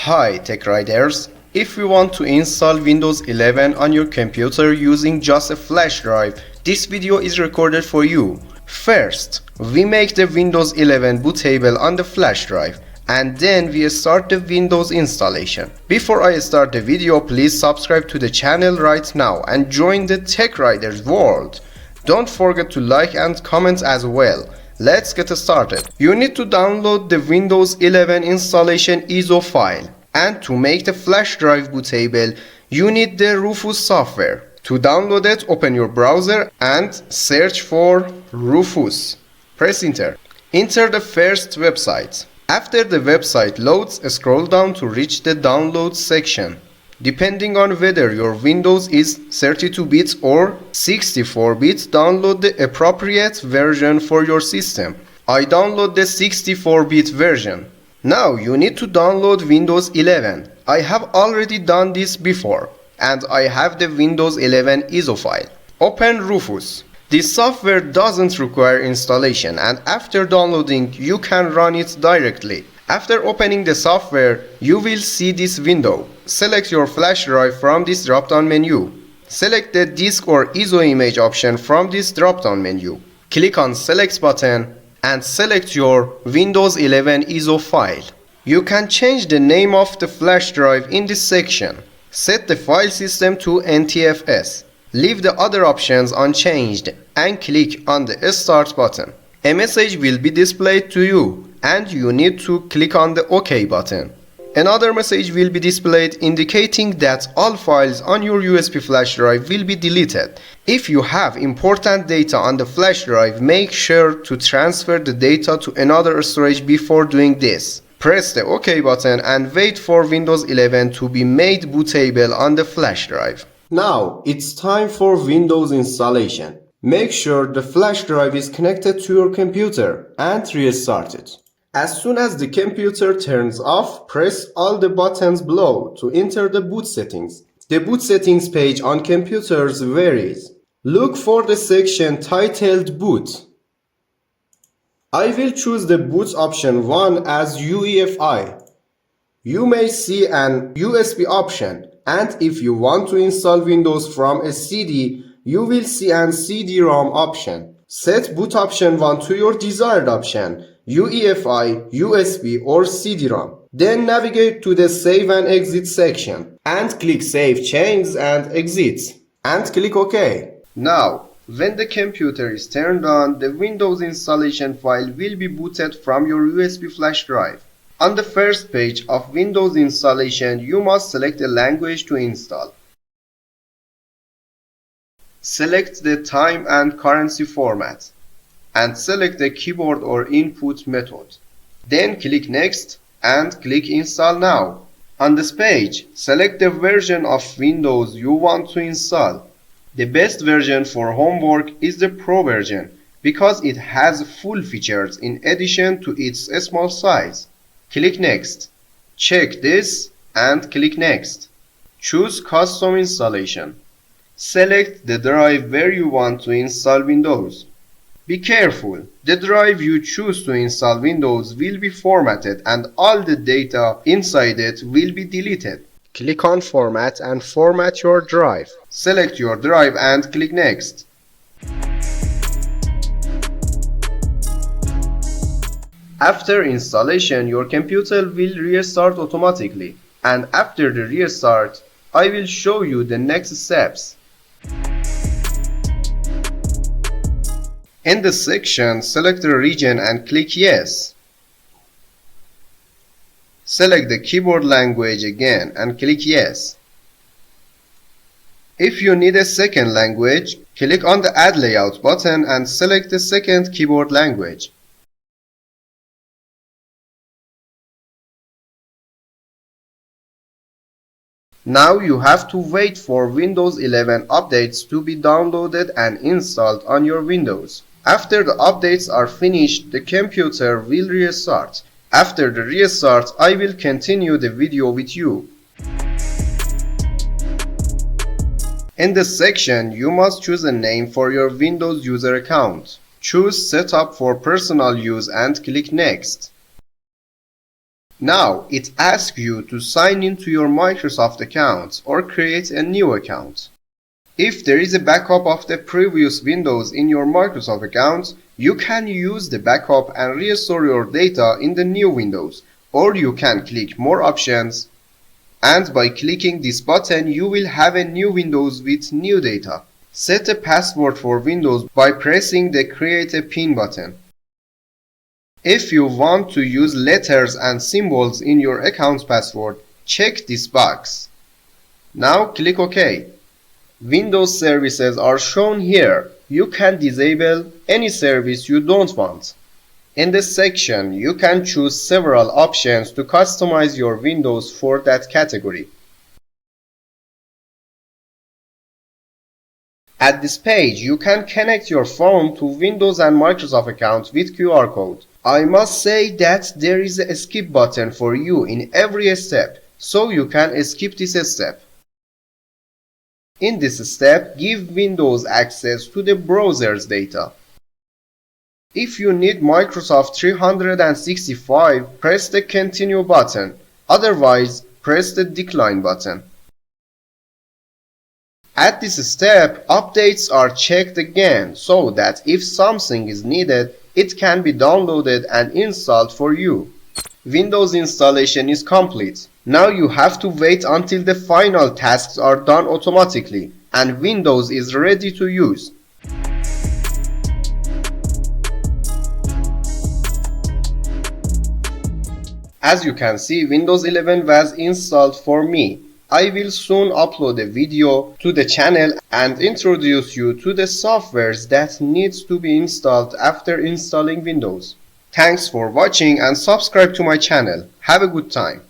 Hi Tech Riders. If you want to install Windows 11 on your computer using just a flash drive, this video is recorded for you. First, we make the Windows 11 bootable on the flash drive, and then we start the Windows installation. Before I start the video, please subscribe to the channel right now and join the Tech Riders world. Don't forget to like and comment as well. Let's get started. You need to download the Windows 11 installation ISO file, and to make the flash drive bootable, you need the Rufus software. To download it, open your browser and search for Rufus. Press enter. Enter the first website. After the website loads, scroll down to reach the download section. Depending on whether your Windows is 32-bit or 64-bit, download the appropriate version for your system. I download the 64-bit version. Now you need to download Windows 11. I have already done this before, and I have the Windows 11 ISO file. Open Rufus. This software doesn't require installation, and after downloading you can run it directly. After opening the software, you will see this window. Select your flash drive from this drop-down menu. Select the disk or ISO image option from this drop-down menu. Click on Select button and select your Windows 11 ISO file. You can change the name of the flash drive in this section. Set the file system to NTFS. Leave the other options unchanged and click on the Start button. A message will be displayed to you, and you need to click on the OK button. Another message will be displayed indicating that all files on your USB flash drive will be deleted. If you have important data on the flash drive, make sure to transfer the data to another storage before doing this. Press the OK button and wait for Windows 11 to be made bootable on the flash drive. Now it's time for Windows installation. Make sure the flash drive is connected to your computer and restart it. As soon as the computer turns off, press all the buttons below to enter the boot settings. The boot settings page on computers varies. Look for the section titled Boot. I will choose the boot option 1 as UEFI. You may see an USB option, and if you want to install Windows from a CD, you will see an CD-ROM option. Set boot option 1 to your desired option, UEFI, USB or CD-ROM. Then navigate to the Save and Exit section and click Save Changes and Exit and click OK. Now, when the computer is turned on, the Windows installation file will be booted from your USB flash drive. On the first page of Windows installation, you must select a language to install. Select the time and currency format and select the keyboard or input method. Then click Next and click Install Now. On this page, select the version of Windows you want to install. The best version for homework is the Pro version because it has full features in addition to its small size. Click Next. Check this and click Next. Choose Custom Installation. Select the drive where you want to install Windows. Be careful, the drive you choose to install Windows will be formatted and all the data inside it will be deleted. Click on Format and format your drive. Select your drive and click Next. After installation, your computer will restart automatically, and after the restart, I will show you the next steps. In the section, select the region and click Yes. Select the keyboard language again and click Yes. If you need a second language, click on the Add Layout button and select the second keyboard language. Now you have to wait for Windows 11 updates to be downloaded and installed on your Windows. After the updates are finished, the computer will restart. After the restart, I will continue the video with you. In this section, you must choose a name for your Windows user account. Choose Setup for personal use and click Next. Now it asks you to sign into your Microsoft account or create a new account. If there is a backup of the previous Windows in your Microsoft account, you can use the backup and restore your data in the new Windows, or you can click More Options, and by clicking this button you will have a new Windows with new data. Set a password for Windows by pressing the Create a PIN button. If you want to use letters and symbols in your account password, check this box. Now click OK. Windows services are shown here. You can disable any service you don't want. In this section, you can choose several options to customize your Windows for that category. At this page, you can connect your phone to Windows and Microsoft accounts with QR code. I must say that there is a skip button for you in every step, so you can skip this step. In this step, give Windows access to the browser's data. If you need Microsoft 365, press the Continue button. Otherwise, press the Decline button. At this step, updates are checked again so that if something is needed, it can be downloaded and installed for you. Windows installation is complete. Now you have to wait until the final tasks are done automatically and Windows is ready to use. As you can see, Windows 11 was installed for me. I will soon upload a video to the channel and introduce you to the softwares that needs to be installed after installing Windows. Thanks for watching and subscribe to my channel. Have a good time.